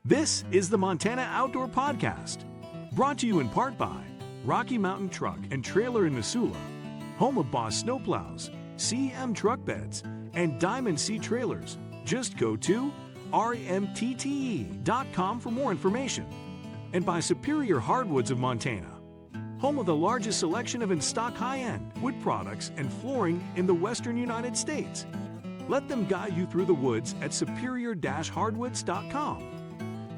This is the Montana Outdoor Podcast, brought to you in part by Rocky Mountain Truck and Trailer in Missoula, home of Boss Snowplows, CM Truck Beds, and Diamond Sea Trailers. Just go to rmtte.com for more information. And by Superior Hardwoods of Montana, home of the largest selection of in-stock high-end wood products and flooring in the western United States. Let them guide you through the woods at superior-hardwoods.com.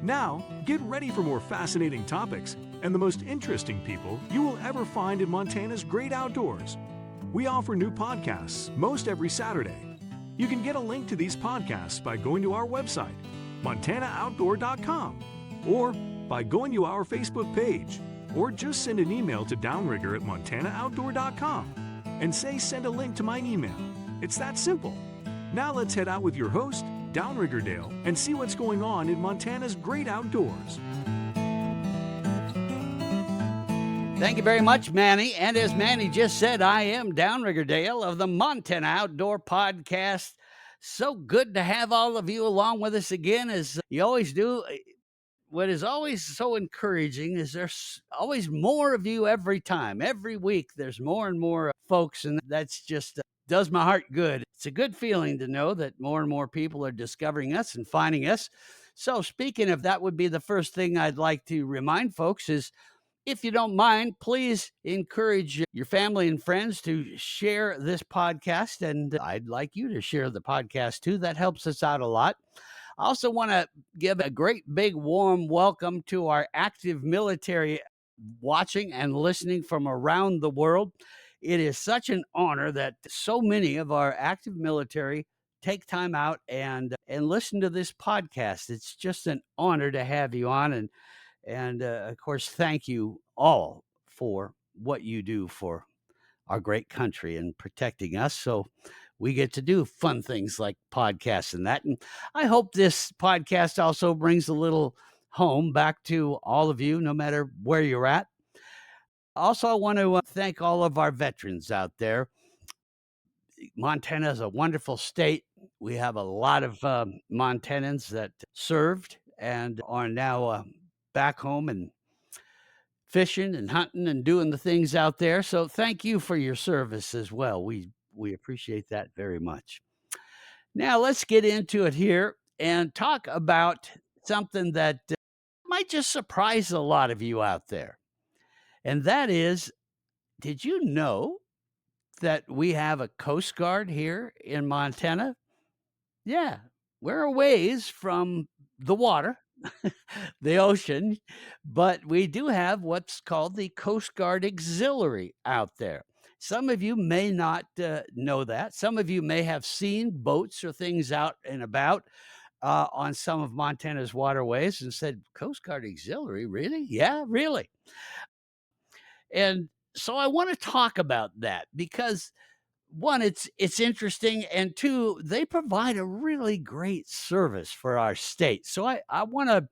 Now, get ready for more fascinating topics and the most interesting people you will ever find in Montana's great outdoors. We offer new podcasts most every Saturday. You can get a link to these podcasts by going to our website, montanooutdoor.com, or by going to our Facebook page, or just send an email to downrigger@montanooutdoor.com and say send a link to my email. It's that simple. Now let's head out with your host, Downrigger Dale, and see what's going on in Montana's great outdoors. Thank you very much, Manny. And as Manny just said, I am Downrigger Dale of the Montana Outdoor Podcast. So good to have all of you along with us again, as you always do. What is always so encouraging is there's always more of you every time. Every week, there's more and more folks, and that's just does my heart good. It's a good feeling to know that more and more people are discovering us and finding us. So speaking of that, would be the first thing I'd like to remind folks is, if you don't mind, please encourage your family and friends to share this podcast. And I'd like you to share the podcast too. That helps us out a lot. I also want to give a great big warm welcome to our active military watching and listening from around the world. It is such an honor that so many of our active military take time out and listen to this podcast. It's just an honor to have you on. And of course, thank you all for what you do for our great country and protecting us. So we get to do fun things like podcasts and that. And I hope this podcast also brings a little home back to all of you, no matter where you're at. Also, I want to thank all of our veterans out there. Montana is a wonderful state. We have a lot of Montanans that served and are now back home and fishing and hunting and doing the things out there. So thank you for your service as well. We appreciate that very much. Now let's get into it here and talk about something that might just surprise a lot of you out there. And that is, did you know that we have a Coast Guard here in Montana? Yeah, we're a ways from the water, the ocean, but we do have what's called the Coast Guard Auxiliary out there. Some of you may not know that. Some of you may have seen boats or things out and about on some of Montana's waterways and said, Coast Guard Auxiliary, really? Yeah, really. And so I want to talk about that because one, it's interesting, and two, they provide a really great service for our state. So I want to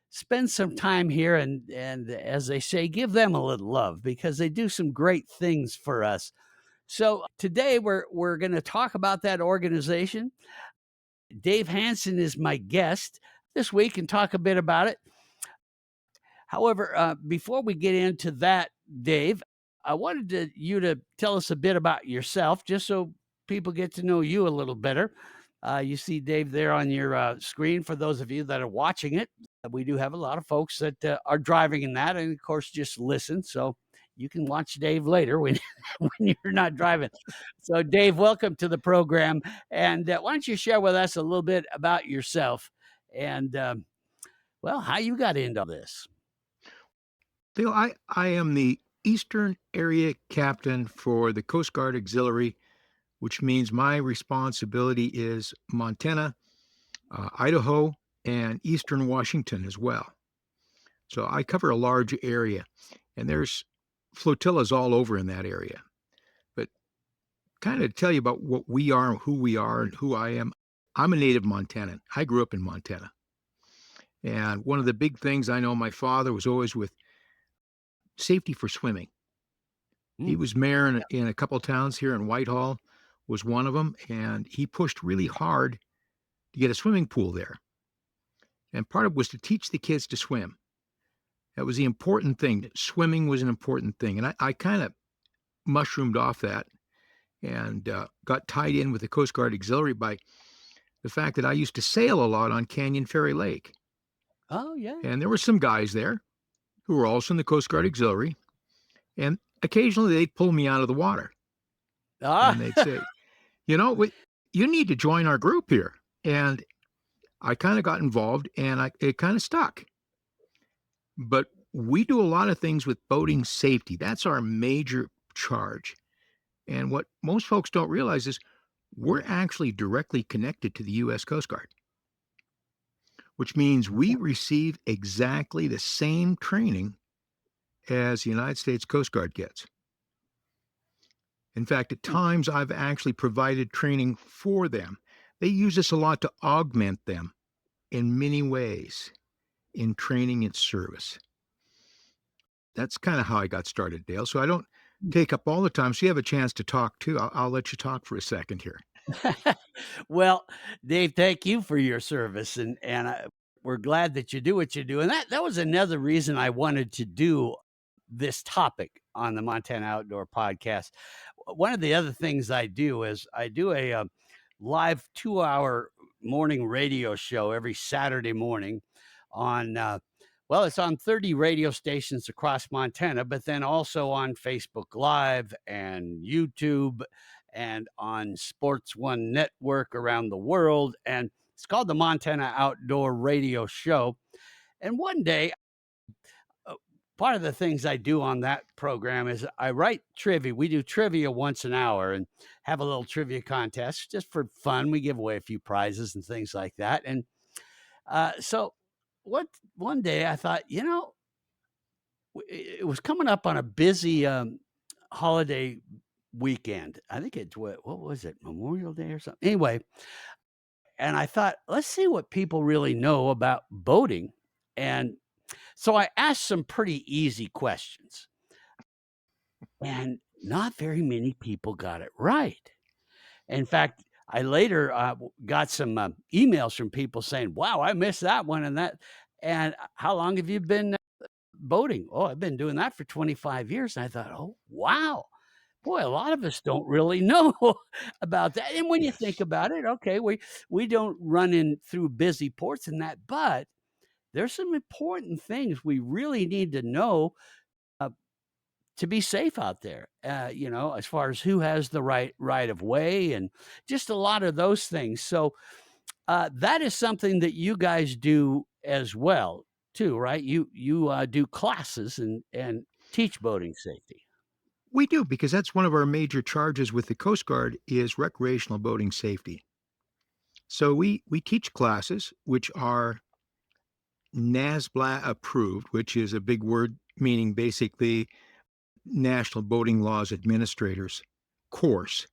spend some time here and as they say, give them a little love because they do some great things for us. So today we're going to talk about that organization. Dave Hansen is my guest this week and talk a bit about it. However, before we get into that, Dave, I wanted you to tell us a bit about yourself, just so people get to know you a little better. You see Dave there on your screen for those of you that are watching it. We do have a lot of folks that are driving in that, and of course, just listen. So you can watch Dave later when, when you're not driving. So, Dave, welcome to the program. And why don't you share with us a little bit about yourself and, well, how you got into this? Bill, I am the Eastern Area Captain for the Coast Guard Auxiliary, which means my responsibility is Montana, Idaho, and Eastern Washington as well. So I cover a large area, and there's flotillas all over in that area. But kind of to tell you about what we are, and who I am, I'm a native Montanan. I grew up in Montana. And one of the big things I know, my father was always with safety for swimming. He was mayor in a couple of towns here in Whitehall, was one of them, and he pushed really hard to get a swimming pool there. And part of it was to teach the kids to swim. That was the important thing. Swimming was an important thing. And I kind of mushroomed off that and got tied in with the Coast Guard Auxiliary by the fact that I used to sail a lot on Canyon Ferry Lake. Oh, yeah. And there were some guys there who were also in the Coast Guard Auxiliary. And occasionally they'd pull me out of the water Ah, and they'd say, you need to join our group here. And I kind of got involved and it kind of stuck. But we do a lot of things with boating safety. That's our major charge. And what most folks don't realize is we're actually directly connected to the U.S. Coast Guard, which means we receive exactly the same training as the United States Coast Guard gets. In fact, at times I've actually provided training for them. They use us a lot to augment them in many ways in training and service. That's kind of how I got started, Dale. So I don't take up all the time. So you have a chance to talk too. I'll let you talk for a second here. well, Dave, thank you for your service, and we're glad that you do what you do. And that was another reason I wanted to do this topic on the Montana Outdoor Podcast. One of the other things I do is I do a live 2-hour morning radio show every Saturday morning on it's on 30 radio stations across Montana, but then also on Facebook Live and YouTube and on Sports One Network around the world. And it's called the Montana Outdoor Radio Show. And one day, part of the things I do on that program is I write trivia. We do trivia once an hour and have a little trivia contest just for fun. We give away a few prizes and things like that. And so one day I thought, it was coming up on a busy holiday weekend. I think what was it? Memorial Day or something. Anyway, and I thought, let's see what people really know about boating. And so I asked some pretty easy questions. And not very many people got it right. In fact, I later got some emails from people saying, "Wow, I missed that one and that." And how long have you been boating? Oh, I've been doing that for 25 years. And I thought, oh, wow. Boy, a lot of us don't really know about that. And when you think about it, okay, we don't run in through busy ports and that, but there's some important things we really need to know to be safe out there. As far as who has the right of way and just a lot of those things. So that is something that you guys do as well, too, right? You do classes and teach boating safety. We do, because that's one of our major charges with the Coast Guard is recreational boating safety. So we teach classes which are NASBLA approved, which is a big word meaning basically National Boating Laws Administrators course.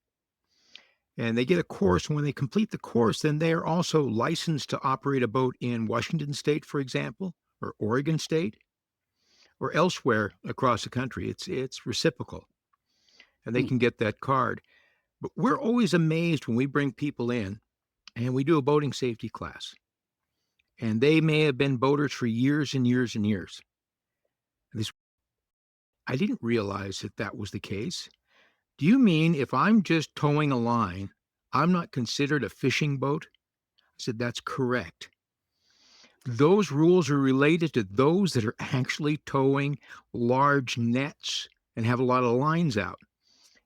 And they get a course. When they complete the course, then they are also licensed to operate a boat in Washington State, for example, or Oregon State, or elsewhere across the country. It's reciprocal, and they can get that card. But we're always amazed when we bring people in and we do a boating safety class. And they may have been boaters for years and years and years. I didn't realize that was the case. Do you mean if I'm just towing a line, I'm not considered a fishing boat? I said, that's correct. Those rules are related to those that are actually towing large nets and have a lot of lines out.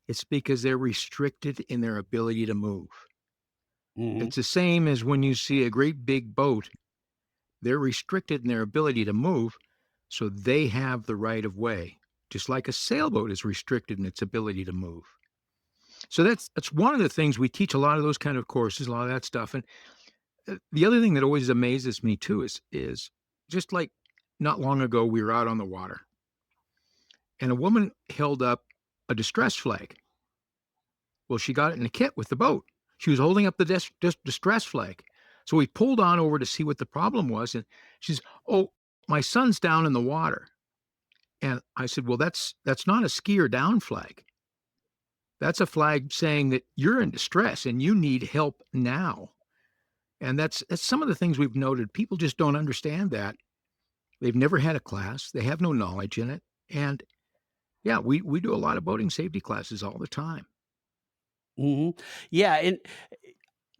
It's because they're restricted in their ability to move. Mhm. It's the same as when you see a great big boat. They're restricted in their ability to move, so they have the right of way, just like a sailboat is restricted in its ability to move. So that's one of the things we teach, a lot of those kind of courses, a lot of that stuff. And the other thing that always amazes me too is just like not long ago, we were out on the water and a woman held up a distress flag. Well, she got it in the kit with the boat. She was holding up the distress flag. So we pulled on over to see what the problem was. And she says, "Oh, my son's down in the water." And I said, "Well, that's not a skier down flag. That's a flag saying that you're in distress and you need help now." And that's some of the things we've noted. People just don't understand that. They've never had a class. They have no knowledge in it. And yeah, we do a lot of boating safety classes all the time. Mhm. Yeah, and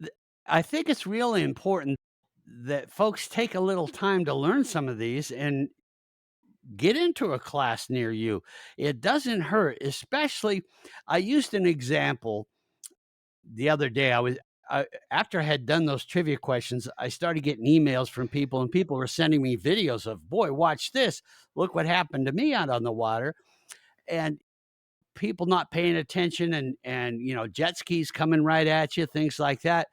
th I think it's really important that folks take a little time to learn some of these and get into a class near you. It doesn't hurt, especially I used an example the other day. After I had done those trivia questions, I started getting emails from people, and people were sending me videos of, "Boy, watch this. Look what happened to me out on the water." And people not paying attention and jet skis coming right at you, things like that.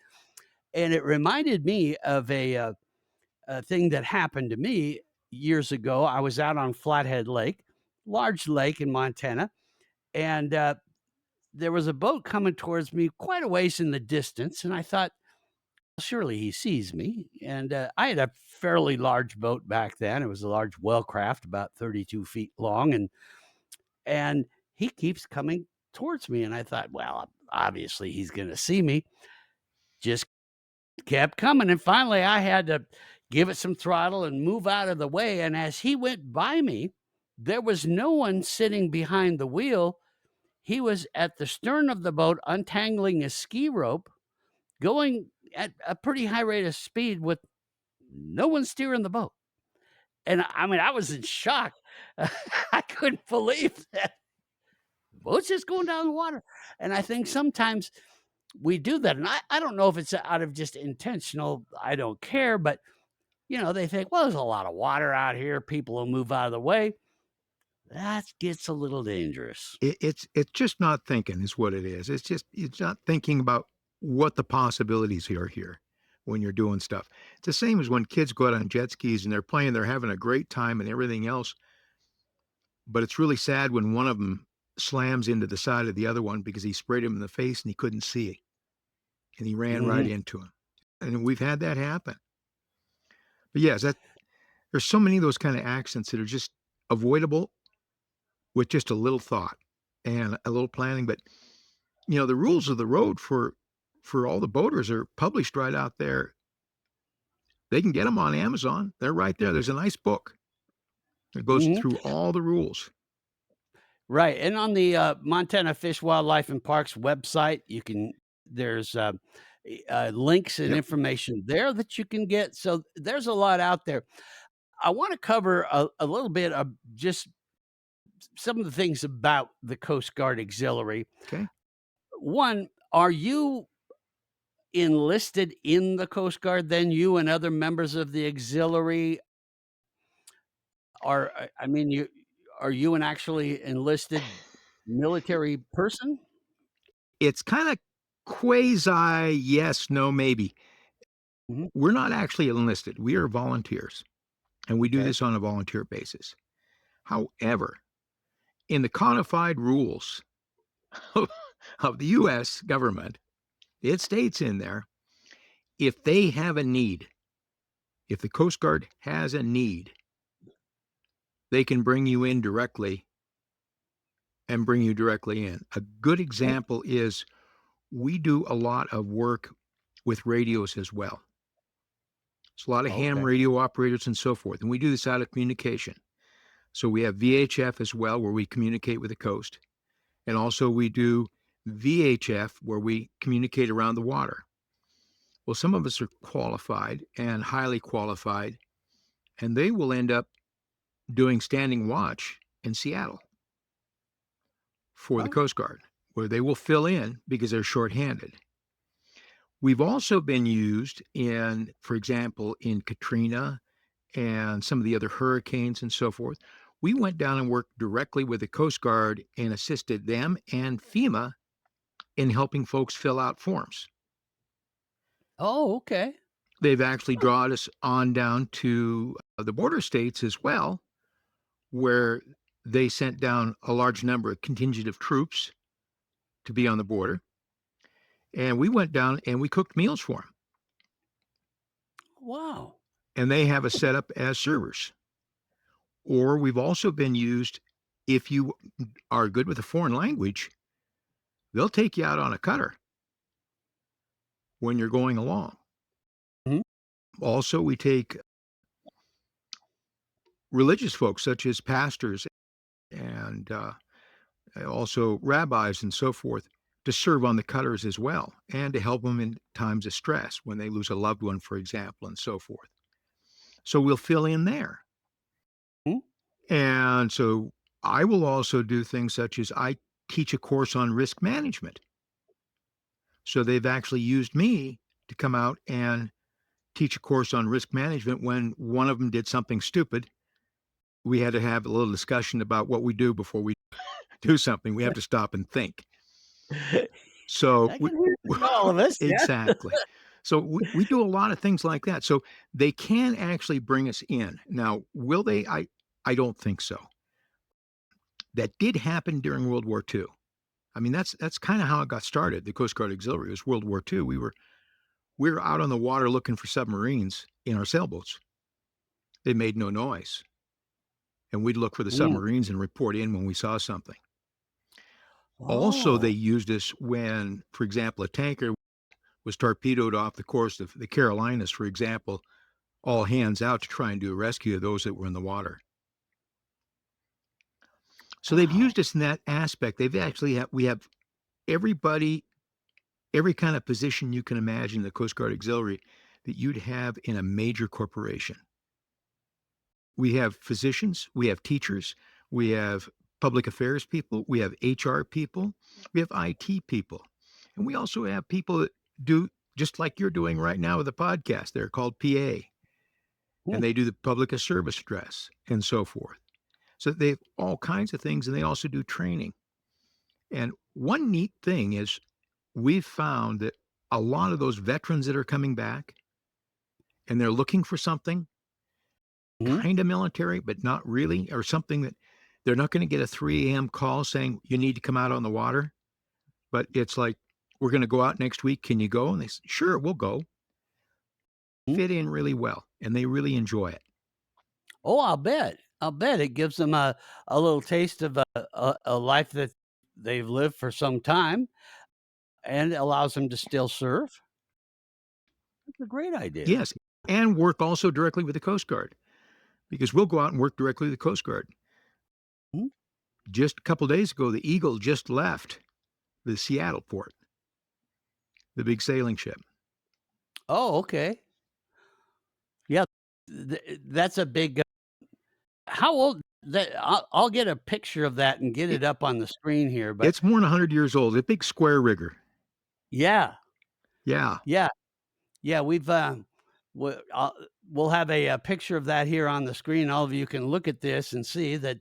And it reminded me of a thing that happened to me years ago. I was out on Flathead Lake, large lake in Montana, and there was a boat coming towards me quite a ways in the distance. And I thought, surely he sees me. And I had a fairly large boat back then. It was a large wellcraft, about 32 feet long, and he keeps coming towards me. And I thought, well, obviously he's going to see me. Just kept coming. And finally, I had to give it some throttle and move out of the way. And as he went by me, there was no one sitting behind the wheel. He was at the stern of the boat, untangling a ski rope, going at a pretty high rate of speed with no one steering the boat. And I mean, I was in shock. I couldn't believe that the boat's just going down the water. And I think sometimes we do that. And I don't know if it's out of just intentional, I don't care, but they think, well, there's a lot of water out here. People will move out of the way. That gets a little dangerous. It's just not thinking is what it is. It's not thinking about what the possibilities are here when you're doing stuff. It's the same as when kids go out on jet skis and they're playing, they're having a great time and everything else. But it's really sad when one of them slams into the side of the other one because he sprayed him in the face and he couldn't see and he ran right Mhm. into him. And we've had that happen. But yes, there's so many of those kind of accidents that are just avoidable with just a little thought and a little planning. But the rules of the road for all the boaters are published right out there. They can get them on Amazon. They're right there. There's a nice book that goes Mhm. through all the rules. Right, and on the, Montana Fish, Wildlife, and Parks website, there's, links and Yep. information there that you can get, so there's a lot out there. I wanna cover a little bit of just some of the things about the Coast Guard Auxiliary. Okay. One, are you enlisted in the Coast Guard then, you and other members of the auxiliary? I mean, are you an actually enlisted military person? It's kind of quasi yes, no, maybe. Mhm, We're not actually enlisted. We are volunteers and we do okay. this on a volunteer basis. However, in the codified rules of, of the US government, it states in there if they have a need, if the Coast Guard has a need, they can bring you in directly and bring you directly in. A good Oh, example is we do a lot of work with radios as well. It's a lot of ham okay. radio operators and so forth. And we do this out of communication. So we have VHF as well, where we communicate with the coast. And also we do VHF, where we communicate around the water. Well, some of us are qualified and highly qualified, and they will end up doing standing watch in Seattle for the Oh, Coast Guard, where they will fill in because they're shorthanded. We've also been used in, for example, in Katrina and some of the other hurricanes and so forth. We went down and worked directly with the Coast Guard and assisted them and FEMA in helping folks fill out forms. oh, okay. They've actually drawn us on down to the border states as well, where they sent down a large number of contingent of troops to be on the border. And we went down and we cooked meals for them. Wow. And they have us set up as servers. Or we've also been used if you are good with a foreign language, they'll take you out on a cutter when you're going along. Also, we take religious folks such as pastors and also rabbis and so forth to serve on the cutters as well and to help them in times of stress when they lose a loved one, for example, and so forth. So we'll fill in there. Hmm? And so I will also do things such as I teach a course on risk management. So they've actually used me to come out and teach a course on risk management when one of them did something stupid. We had to have a little discussion about what we do before we do something. We have to stop and think. So I can hear it in all of us. Yeah. exactly. So we do a lot of things like that. So they can actually bring us in. Now, will they? I don't think so. That did happen during World War II. I mean, that's kind of how it got started. The Coast Guard Auxiliary was World War II. We were out on the water looking for submarines in our sailboats. They made no noise, and we'd look for the Mm. submarines and report in when we saw something. Also, they Oh, used us when, for example, a tanker was torpedoed off the coast of the Carolinas, for example, all hands out to try and do a rescue of those that were in the water. So they've wow. used us in that aspect. We have everybody, every kind of position you can imagine in the Coast Guard Auxiliary that you'd have in a major corporation. We have physicians, we have teachers, we have public affairs people, we have HR people, we have IT people, and we also have people that do just like you're doing right now with the podcast. They're called PA, Hmm. and they do the public service address and so forth. So they have all kinds of things, and they also do training. And one neat thing is we've found that a lot of those veterans that are coming back and they're looking for something Mhm. kind of military, but not really, or something that they're not going to get a 3 a.m. call saying you need to come out on the water, but it's like, we're going to go out next week. Can you go? And they say, sure, we'll go. Mm. Fit in really well, and they really enjoy it. Oh, I'll bet. I'll bet it gives them a little taste of a life that they've lived for some time and allows them to still serve. That's a great idea. Yes, and work also directly with the Coast Guard because we'll go out and work directly with the Coast Guard. Mm. Just a couple days ago, the Eagle just left the Seattle port, the big sailing ship. Oh, okay. Yeah, that's a big. How old? That I'll get a picture of that and get It, it up on the screen here. But it's more than 100 years old, a big square rigger. yeah, Yeah. yeah, yeah. We- I'll, we'll have a picture of that here on the screen. All of you can look at this and see that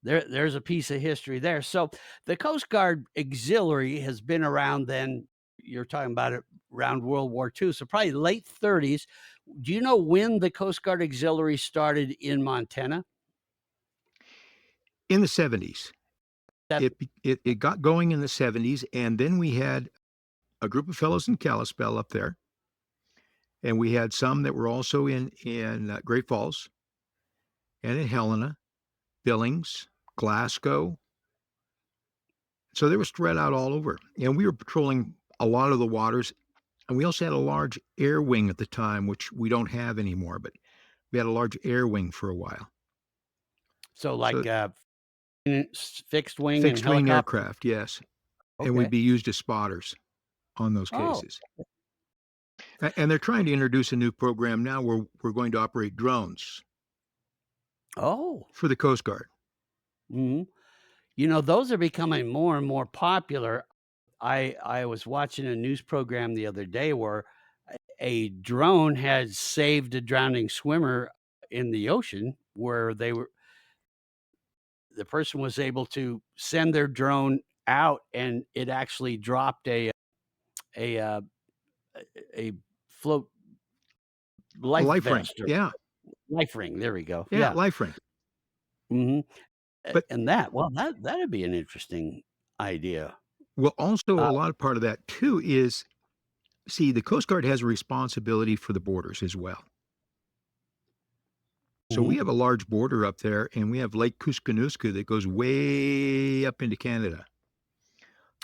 there's a piece of history there. So the Coast Guard Auxiliary has been around then. You're talking about it around World War II, so probably late 30s. Do you know when the Coast Guard Auxiliary started in Montana? In the 70s. That It got going in the 70s, and then we had a group of fellows in Kalispell up there, and we had some that were also in Great Falls and in Helena, Billings, Glasgow. So they were spread out all over, and we were patrolling a lot of the waters. And we also had a large air wing at the time, which we don't have anymore, but we had a large air wing for a while. so like So fixed wing and fixed wing helicopter. aircraft, yes, and we'd Okay. be used as spotters on those Oh, cases. And they're trying to introduce a new program now where we're going to operate drones oh. for the Coast Guard. Mhm. You know, those are becoming more and more popular. I was watching a news program the other day where a drone had saved a drowning swimmer in the ocean where the person was able to send their drone out and it actually dropped a uh, a float A life life ring, vest or yeah, life ring. There we go. yeah, Yeah. life ring. Hmm. But And that, well, that'd be an interesting idea. well, also Uh, a lot of part of that too is, see, the Coast Guard has a responsibility for the borders as well. So mhm. we have a large border up there, and we have Lake Kuskonooska that goes way up into Canada.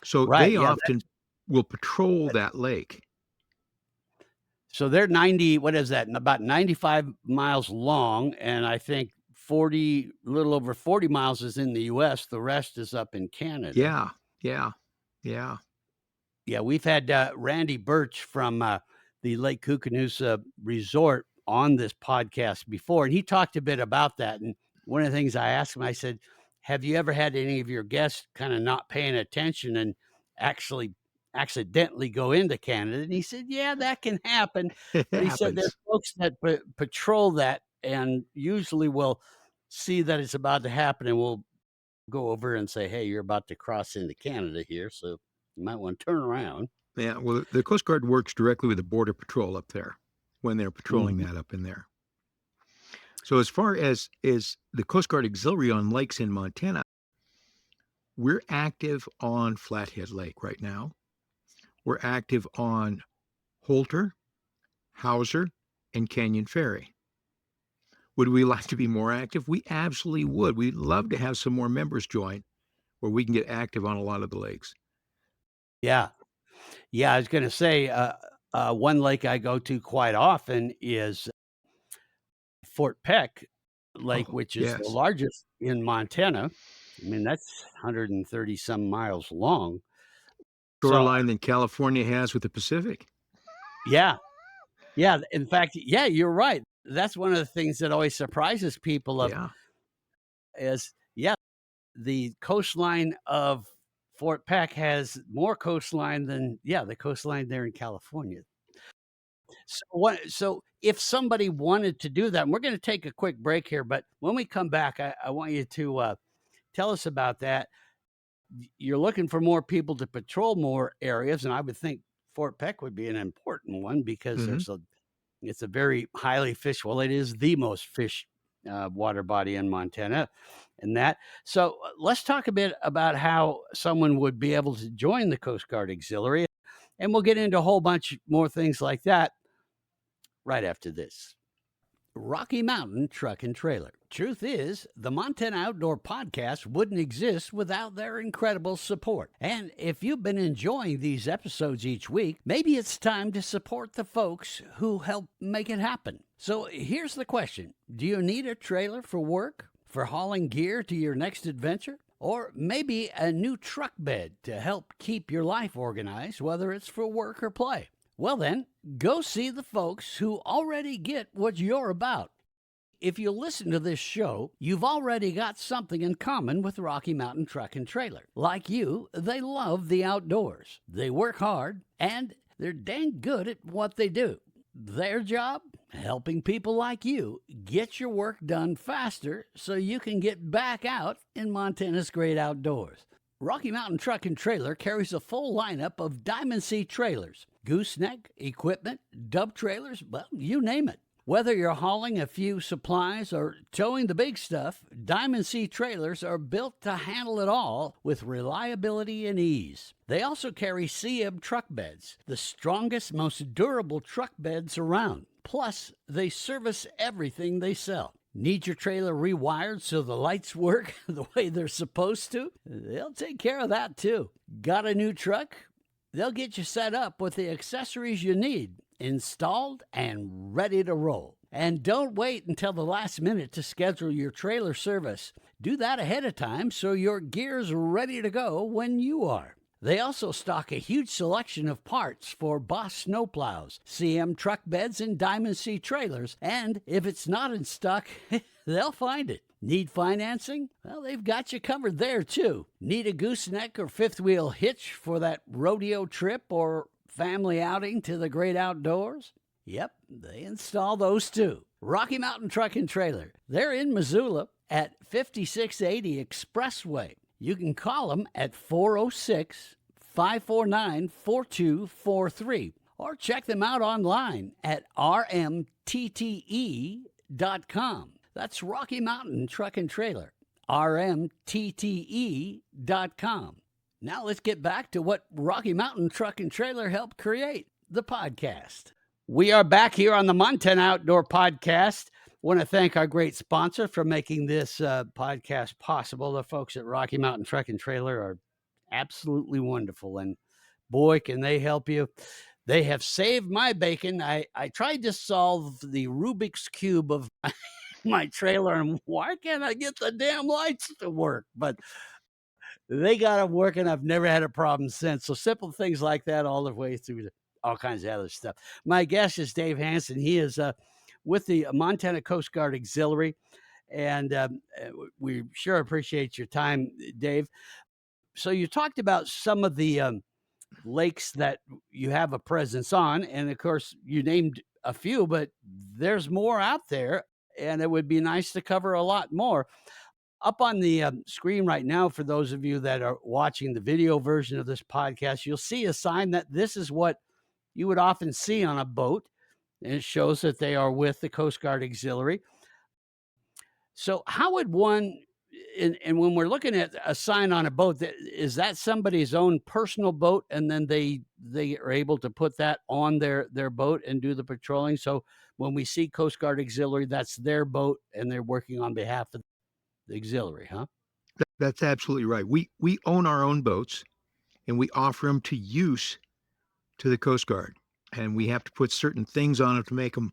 So Right. they Yeah. often will patrol that lake. So they're 90, what is that? About 95 miles long. And I think 40, a little over 40 miles is in the US. The rest is up in Canada. Yeah, yeah, yeah. Yeah, we've had Randy Birch from the Lake Koocanusa Resort on this podcast before, and he talked a bit about that. And one of the things I asked him, I said, have you ever had any of your guests kind of not paying attention and actually accidentally go into Canada? And he said, yeah, that can happen. It But he said there's happens. folks that patrol that and usually will see that it's about to happen and will go over and say, hey, you're about to cross into Canada here. So you might want to turn around. Yeah, well, the Coast Guard works directly with the Border Patrol up there when they're patrolling Mhm. that up in there. So as far as the Coast Guard Auxiliary on lakes in Montana, we're active on Flathead Lake right now. We're active on Holter, Hauser, and Canyon Ferry. Would we like to be more active? We absolutely would. We'd love to have some more members join where we can get active on a lot of the lakes. Yeah. Yeah. I was going to say, one lake I go to quite often is Fort Peck Lake, Oh, which is the yes. largest in Montana. I mean, that's 130 some miles long. So, Shoreline than California has with the Pacific. yeah. Yeah. In fact, yeah, you're right. That's one of the things that always surprises people Yeah. is, yeah, the coastline of Fort Peck has more coastline than, yeah, the coastline there in California. So if somebody wanted to do that, and we're going to take a quick break here, but when we come back, I want you to tell us about that. You're looking for more people to patrol more areas, and I would think Fort Peck would be an important one because Hmm. it's a very highly fished. Well, it is the most fished water body in Montana, and that. So let's talk a bit about how someone would be able to join the Coast Guard Auxiliary, and we'll get into a whole bunch more things like that right after this. Rocky Mountain Truck and Trailer. Truth is, the Montana Outdoor Podcast wouldn't exist without their incredible support. And if you've been enjoying these episodes each week, maybe it's time to support the folks who help make it happen. So here's the question. Do you need a trailer for work, for hauling gear to your next adventure? Or maybe a new truck bed to help keep your life organized, whether it's for work or play? Well then, go see the folks who already get what you're about. If you listen to this show, you've already got something in common with Rocky Mountain Truck and Trailer. Like you, they love the outdoors. They work hard, and they're dang good at what they do. Their job? Helping people like you get your work done faster so you can get back out in Montana's great outdoors. Rocky Mountain Truck and Trailer carries a full lineup of Diamond Sea trailers, gooseneck, equipment, dub trailers, well, you name it. Whether you're hauling a few supplies or towing the big stuff, Diamond Sea trailers are built to handle it all with reliability and ease. They also carry CM truck beds, the strongest, most durable truck beds around. Plus, they service everything they sell. Need your trailer rewired so the lights work the way they're supposed to? They'll take care of that too. Got a new truck? They'll get you set up with the accessories you need, installed and ready to roll. And don't wait until the last minute to schedule your trailer service. Do that ahead of time so your gear's ready to go when you are. They also stock a huge selection of parts for Boss snowplows, CM truck beds, and Diamond Sea trailers. And if it's not in stock, they'll find it. Need financing? Well, they've got you covered there, too. Need a gooseneck or fifth wheel hitch for that rodeo trip or family outing to the great outdoors? Yep, they install those, too. Rocky Mountain Truck and Trailer. They're in Missoula at 5680 Expressway. You can call them at 406-549-4243 or check them out online at rmtte.com. That's Rocky Mountain Truck and Trailer, rmtte.com. Now let's get back to what Rocky Mountain Truck and Trailer helped create, the podcast. We are back here on the Montana Outdoor Podcast. Want to thank our great sponsor for making this podcast possible. The folks at Rocky Mountain Truck and Trailer are absolutely wonderful, and boy, can they help you. They have saved my bacon. I tried to solve the Rubik's Cube of my trailer, and why can't I get the damn lights to work? But they got them working. I've never had a problem since. So simple things like that all the way through to all kinds of other stuff. My guest is Dave Hansen. He is with the Montana Coast Guard Auxiliary, and we sure appreciate your time, Dave. So you talked about some of the lakes that you have a presence on, and of course you named a few, but there's more out there, and it would be nice to cover a lot more. Up on the screen right now, for those of you that are watching the video version of this podcast, you'll see a sign that this is what you would often see on a boat, and it shows that they are with the Coast Guard Auxiliary. So how would one, and when we're looking at a sign on a boat, is that somebody's own personal boat, and then they are able to put that on their boat and do the patrolling? So when we see Coast Guard Auxiliary, that's their boat, and they're working on behalf of the auxiliary, huh? That's absolutely right. We own our own boats, and we offer them to use to the Coast Guard, and we have to put certain things on them to make them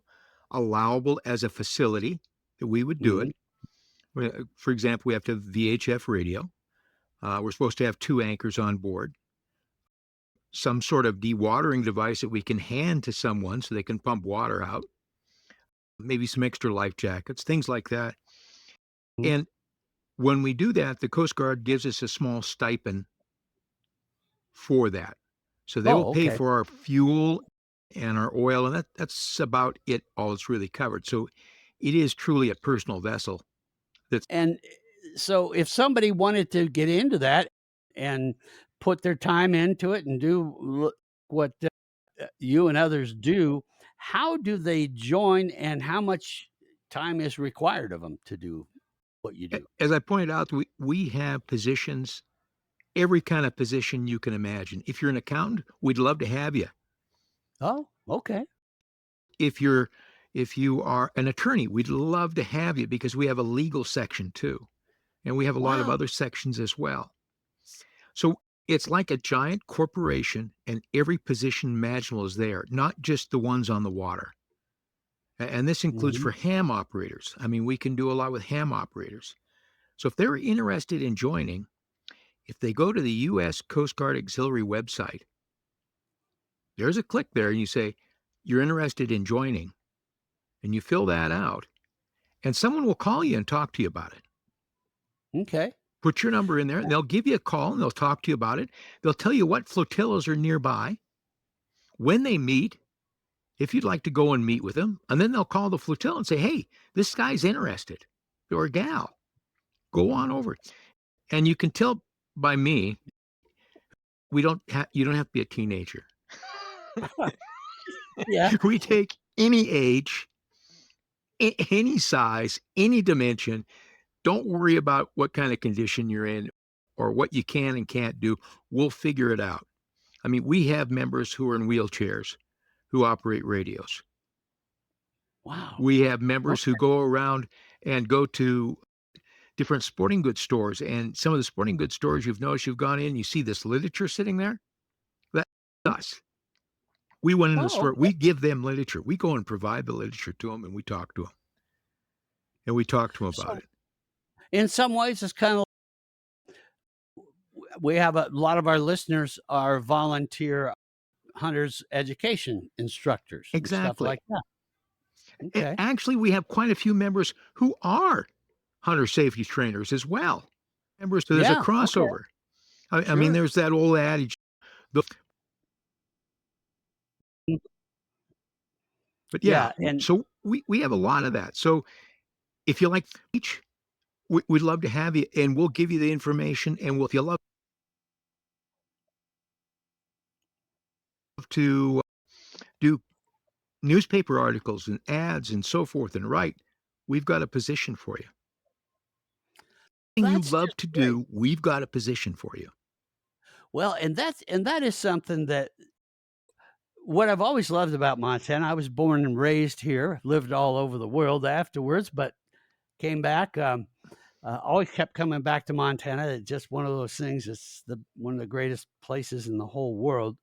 allowable as a facility that we would do it. For example, we have to have VHF radio. We're supposed to have 2 anchors on board, some sort of dewatering device that we can hand to someone so they can pump water out, maybe some extra life jackets, things like that. And when we do that, the Coast Guard gives us a small stipend for that. So they will pay for our fuel and our oil, and that's about it, all that's really covered. So it is truly a personal vessel. And so if somebody wanted to get into that and put their time into it and do what you and others do, how do they join, and how much time is required of them to do what you do? As I pointed out, we have positions, every kind of position you can imagine. If you're an accountant, we'd love to have you. Oh, okay. If you are an attorney, we'd love to have you, because we have a legal section too. And we have a lot of other sections as well. So it's like a giant corporation, and every position imaginable is there, not just the ones on the water. And this includes for ham operators. I mean, we can do a lot with ham operators. So if they're interested in joining, if they go to the U.S. Coast Guard Auxiliary website, there's a click there, and you say, you're interested in joining, and you fill that out, and someone will call you and talk to you about it. Okay. Put your number in there, and they'll give you a call, and they'll talk to you about it. They'll tell you what flotillas are nearby, when they meet, if you'd like to go and meet with them, and then they'll call the flotilla and say, hey, this guy's interested, or gal, go on over. And you can tell by me, you don't have to be a teenager. Yeah. We take any age, any size, any dimension. Don't worry about what kind of condition you're in or what you can and can't do. We'll figure it out. I mean, we have members who are in wheelchairs who operate radios. Wow. We have members who go around and go to different sporting goods stores, and some of the sporting goods stores, you've noticed, you've gone in, you see this literature sitting there. That's us. We went in the store. We give them literature. We go and provide the literature to them, and we talk to them. And we talk to them about it. In some ways, it's kind of, we have a lot of our listeners are volunteer hunters education instructors. Exactly. And stuff like that. Okay. Actually, we have quite a few members who are hunter safety trainers as well. Members, so there's a crossover. Okay. I mean, there's that old adage. But and so we have a lot of that. So if you like each, we'd love to have you, and we'll give you the information. And if you love to do newspaper articles and ads and so forth and write, we've got a position for you. Anything you love to do, we've got a position for you. Well, and that is something that what I've always loved about Montana. I was born and raised here, lived all over the world afterwards, but came back. Always kept coming back to Montana. It's just one of those things. It's one of the greatest places in the whole world.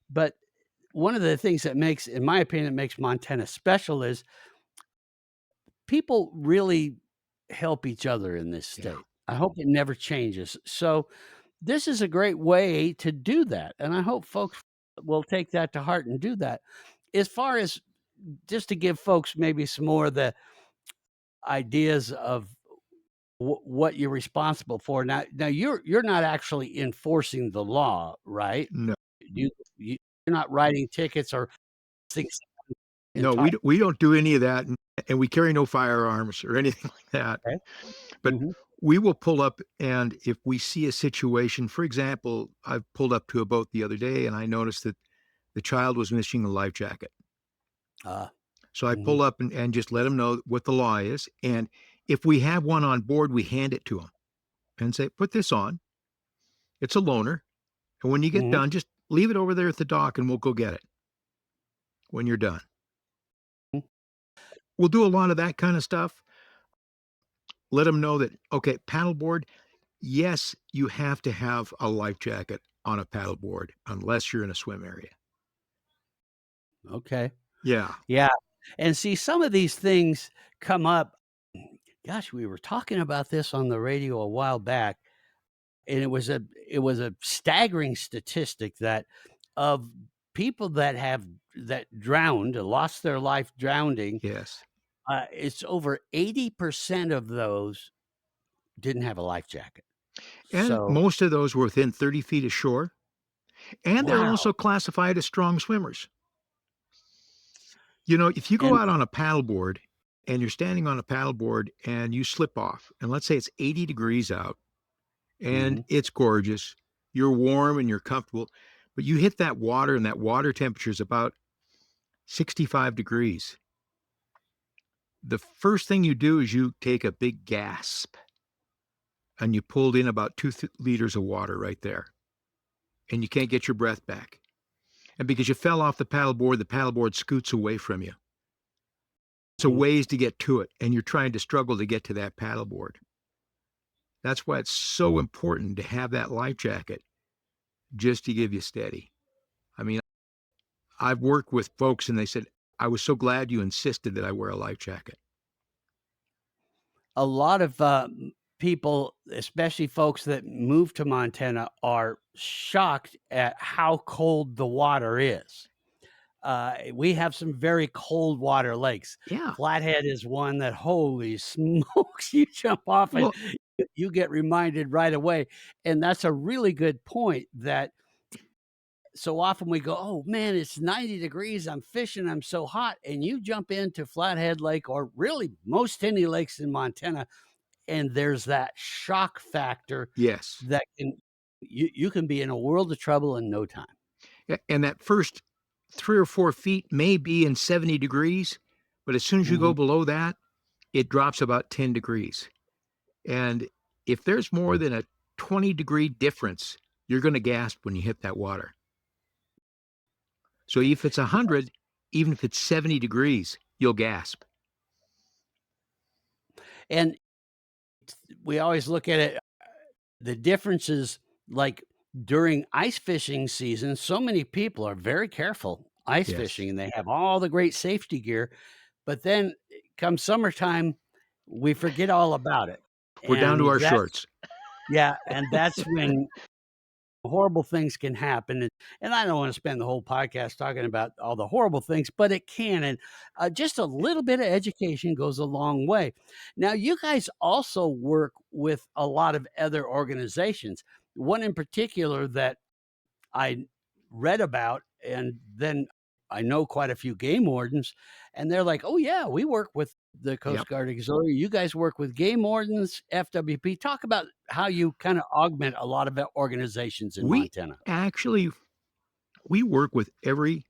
But one of the things that makes, in my opinion, makes Montana special is people really help each other in this Yeah. state. I hope it never changes. So this is a great way to do that, and I hope folks will take that to heart and do that. As far as just to give folks maybe some more of the ideas of what you're responsible for. Now you're not actually enforcing the law, right? No, You're not writing tickets or things no, entire. we don't do any of that, and we carry no firearms or anything like that. Okay. But Mhm. we will pull up, and if we see a situation, for example, I pulled up to a boat the other day, and I noticed that the child was missing a life jacket. Ah, So I mhm, pull up and just let them know what the law is, and if we have one on board, we hand it to them and say, "Put this on. It's a loaner, and when you get mhm, done, just leave it over there at the dock, and we'll go get it when you're done." mm. We'll do a lot of that kind of stuff. Let them know that, okay, paddleboard, yes, you have to have a life jacket on a paddleboard unless you're in a swim area. Okay. Yeah. Yeah, and see, some of these things come up. Gosh, we were talking about this on the radio a while back, and it was a staggering statistic that of people that have that drowned, lost their life drowning, Yes. it's over 80% of those didn't have a life jacket. And So most of those were within 30 feet of shore, and they're wow. also classified as strong swimmers. You know, if you go And out on a paddleboard and you're standing on a paddleboard and you slip off, and let's say it's 80 degrees out and mhm, it's gorgeous, you're warm and you're comfortable, but you hit that water and that water temperature is about 65 degrees. The first thing you do is you take a big gasp and you pulled in about 2 liters of water right there, and you can't get your breath back. And because you fell off the paddleboard scoots away from you. So mhm. ways to get to it, and you're trying to struggle to get to that paddleboard. That's why it's so important to have that life jacket just to give you steady. I mean, I've worked with folks and they said, I was so glad you insisted that I wear a life jacket. A lot of, people, especially folks that move to Montana, are shocked at how cold the water is. We have some very cold water lakes. Yeah. Flathead is one that, holy smokes, you jump off and Well, you get reminded right away, and that's a really good point that so often we go, "Oh, man, it's 90 degrees, I'm fishing, I'm so hot," and you jump into Flathead Lake or really most any lakes in Montana, and there's that shock factor yes. that you can be in a world of trouble in no time. And that first 3 or 4 feet may be in 70 degrees, but as soon as you go Mhm. below that, it drops about 10 degrees. And if there's more than a 20-degree difference, you're going to gasp when you hit that water. So if it's 100, even if it's 70 degrees, you'll gasp. And we always look at it, the differences, like, during ice fishing season, so many people are very careful ice Yes. fishing, and they have all the great safety gear, but then come summertime, we forget all about it, We're down to and our that's shorts. yeah, and that's when horrible things can happen, and I don't wanna spend the whole podcast talking about all the horrible things, but it can, and, just a little bit of education goes a long way. Now, you guys also work with a lot of other organizations. One in particular that I read about, and then I know quite a few game wardens, and they're like, "Oh, yeah, we work with the Yep. Coast Guard Auxiliary. You guys work with game wardens, FWP." Talk about how you kinda augment a lot of the organizations in We Montana. actually we work with every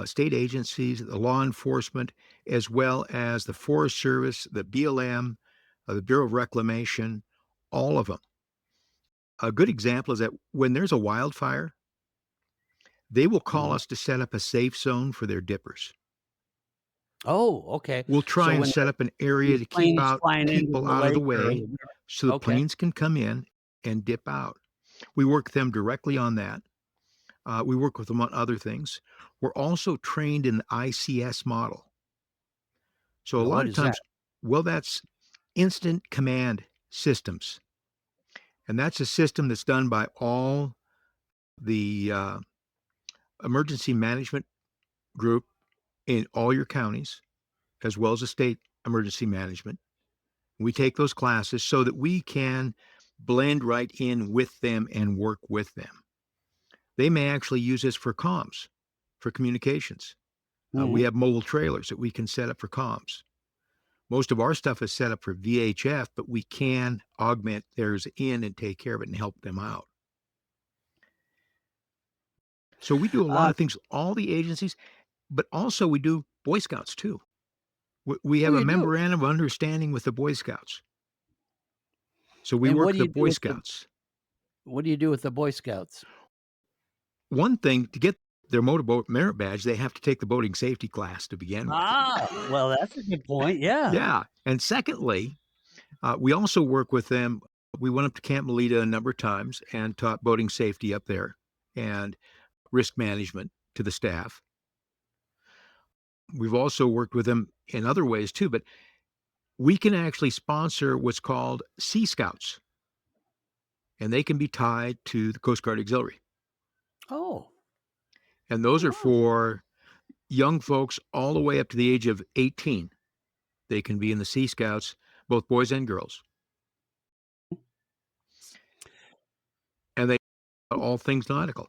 state agencies, the law enforcement, as well as the Forest Service, the BLM, the Bureau of Reclamation, all of them. A good example is that when there's a wildfire, they will call Mhm. us to set up a safe zone for their dippers. Oh, okay. We'll So try and when set up an area the to keep plane's out flying into people the out of the lake or way the river. so the Okay. planes can come in and dip out. We work with them directly on that. We work with them on other things. We're also trained in the ICS model. So a Now, lot what of is that? times, well, that's instant command systems. And that's a system that's done by all the emergency management group in all your counties, as well as the state emergency management. We take those classes so that we can blend right in with them and work with them. They may actually use this for comms, for communications. We Mhm. have mobile trailers that we can set up for comms. Most of our stuff is set up for VHF, but we can augment theirs in and take care of it and help them out. So we do a lot Uh, of things, all the agencies, but also we do Boy Scouts too. We oh, have a you do? memorandum of understanding with the Boy Scouts. So we And work the Boy Scouts. what do you do with the Boy Scouts? One thing, to get their motorboat merit badge, they have to take the boating safety class to begin with. Well, that's a good point. Yeah. Yeah. And secondly, we also work with them. We went up to Camp Melita a number of times and taught boating safety up there and risk management to the staff. We've also worked with them in other ways too, but we can actually sponsor what's called Sea Scouts, and they can be tied to the Coast Guard Auxiliary. Oh. And those are Oh. for young folks all the way up to the age of 18. They can be in the Sea Scouts, both boys and girls. And they all things nautical.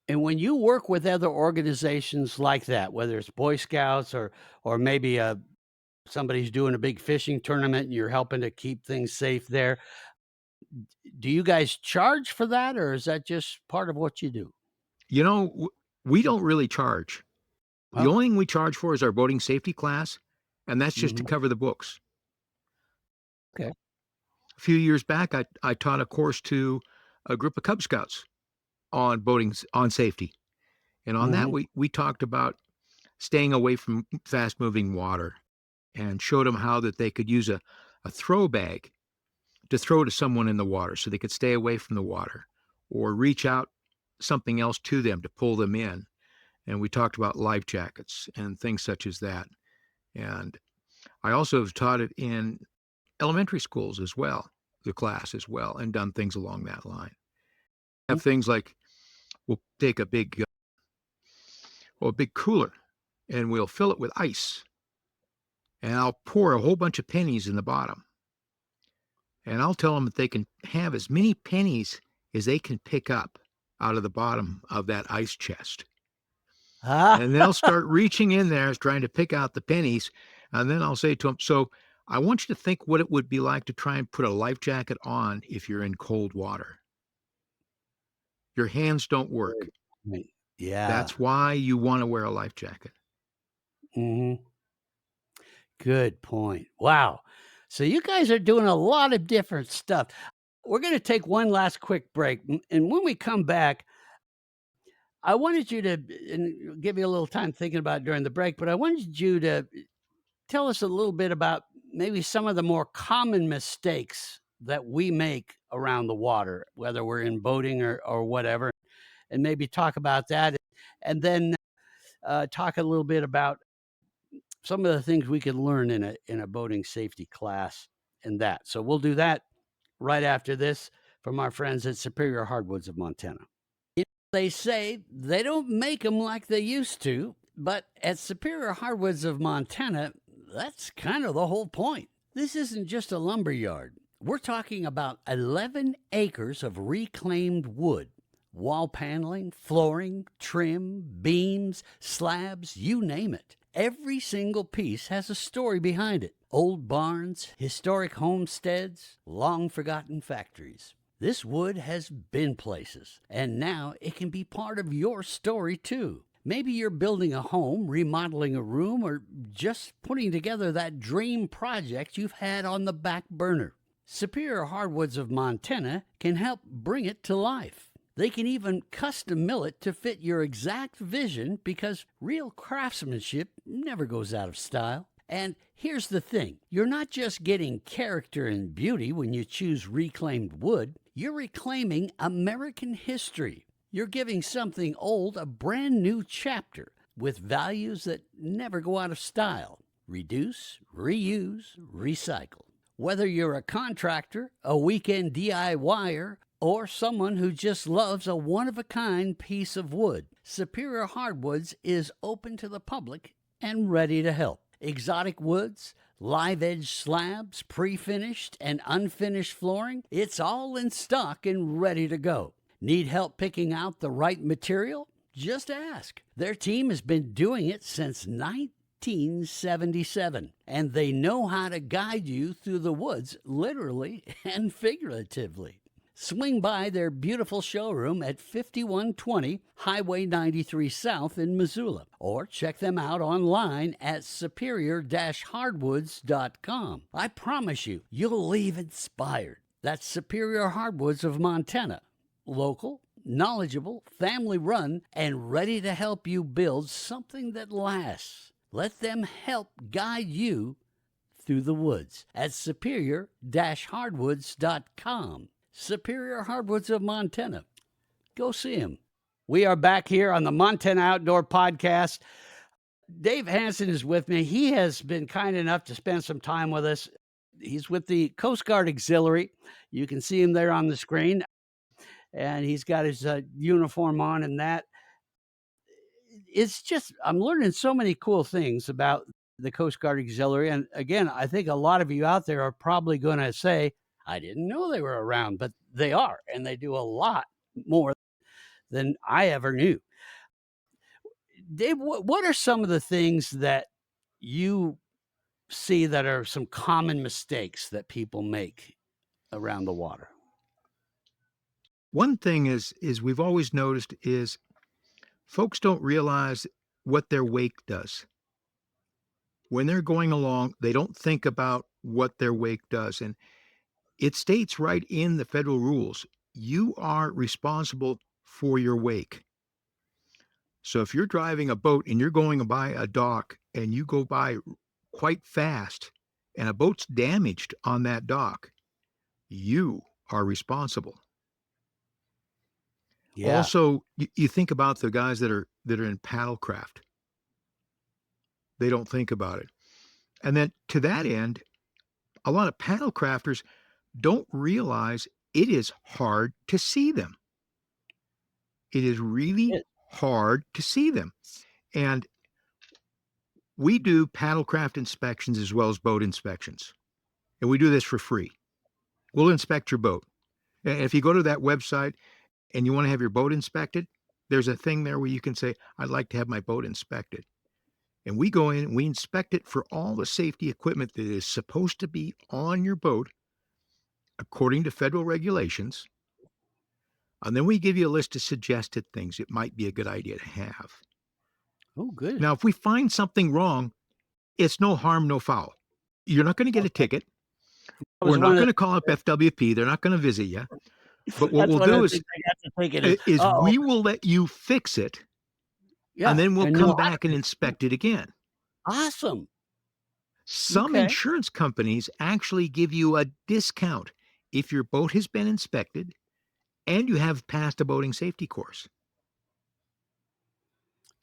And when you work with other organizations like that, whether it's Boy Scouts or maybe somebody's doing a big fishing tournament and you're helping to keep things safe there, do you guys charge for that, or is that just part of what you do? You know, we don't really charge. The Oh, only thing we charge for is our boating safety class, and that's just to mhm, cover the books. okay. A few years back, I taught a course to a group of Cub Scouts on boating on safety. And on that, Mhm. we talked about staying away from fast moving water and showed them how that they could use a throw bag to throw to someone in the water so they could stay away from the water or reach out something else to them to pull them in. And we talked about life jackets and things such as that. And I also have taught it in elementary schools as well, the class as well, and done things along that line. Have things like we'll take a big cooler and we'll fill it with ice, and I'll pour a whole bunch of pennies in the bottom, and I'll tell them that they can have as many pennies as they can pick up out of the bottom of that ice chest. Ah. And they'll start reaching in there trying to pick out the pennies. And then I'll say to them, so I want you to think what it would be like to try and put a life jacket on if you're in cold water. Your hands don't work. Right. Yeah. That's why you want to wear a life jacket. Mhm. Good point. Wow. So you guys are doing a lot of different stuff. We're gonna take one last quick break, and when we come back, I wanted you to and give you a little time thinking about it during the break, but I wanted you to tell us a little bit about maybe some of the more common mistakes that we make around the water, whether we're in boating or whatever, and maybe talk about that, and then talk a little bit about some of the things we could learn in a boating safety class and that. So we'll do that right after this from our friends at Superior Hardwoods of Montana. They say they don't make them like they used to, but at Superior Hardwoods of Montana, that's kind of the whole point. This isn't just a lumber yard. We're talking about 11 acres of reclaimed wood, wall paneling, flooring, trim, beams, slabs, you name it. Every single piece has a story behind it. Old barns, historic homesteads, long forgotten factories. This wood has been places, and now it can be part of your story too. Maybe you're building a home, remodeling a room, or just putting together that dream project you've had on the back burner. Superior Hardwoods of Montana can help bring it to life. They can even custom mill it to fit your exact vision because real craftsmanship never goes out of style. And here's the thing, you're not just getting character and beauty when you choose reclaimed wood, you're reclaiming American history. You're giving something old a brand new chapter with values that never go out of style. Reduce, reuse, recycle. Whether you're a contractor, a weekend DIYer, or someone who just loves a one-of-a-kind piece of wood, Superior Hardwoods is open to the public and ready to help. Exotic woods, live edge slabs, pre-finished and unfinished flooring, it's all in stock and ready to go. Need help picking out the right material? Just ask. Their team has been doing it since 1977, and they know how to guide you through the woods, literally and figuratively. Swing by their beautiful showroom at 5120 Highway 93 South in Missoula, or check them out online at superior-hardwoods.com. I promise you, you'll leave inspired. That's Superior Hardwoods of Montana. Local, knowledgeable, family-run, and ready to help you build something that lasts. Let them help guide you through the woods at superior-hardwoods.com. Superior Hardwoods of Montana. Go see him. We are back here on the Montana Outdoor Podcast. Dave Hansen is with me. He has been kind enough to spend some time with us. He's with the Coast Guard Auxiliary. You can see him there on the screen. And he's got his uniform on and that. It's just, I'm learning so many cool things about the Coast Guard Auxiliary. And again, I think a lot of you out there are probably going to say, I didn't know they were around, but they are, and they do a lot more than I ever knew. Dave, what are some of the things that you see that are some common mistakes that people make around the water? One thing is we've always noticed is folks don't realize what their wake does. When they're going along, they don't think about what their wake does. And it states right in the federal rules, you are responsible for your wake. So if you're driving a boat and you're going by a dock and you go by quite fast and a boat's damaged on that dock, you are responsible. Yeah. Also, you think about the guys that are in paddlecraft. They don't think about it. And then to that end, a lot of paddlecrafters don't realize it is hard to see them. It is really hard to see them. And we do paddlecraft inspections as well as boat inspections. And we do this for free. We'll inspect your boat. And if you go to that website and you want to have your boat inspected, there's a thing there where you can say, I'd like to have my boat inspected. And we go in and we inspect it for all the safety equipment that is supposed to be on your boat according to federal regulations. And then we give you a list of suggested things it might be a good idea to have. Oh, good. Now, if we find something wrong, it's no harm, no foul. You're not going to get a ticket. We're not going to call up FWP. They're not going to visit you. But what we'll do is we will let you fix it, and then we'll come back and inspect it again. Awesome. Some insurance companies actually give you a discount if your boat has been inspected and you have passed a boating safety course.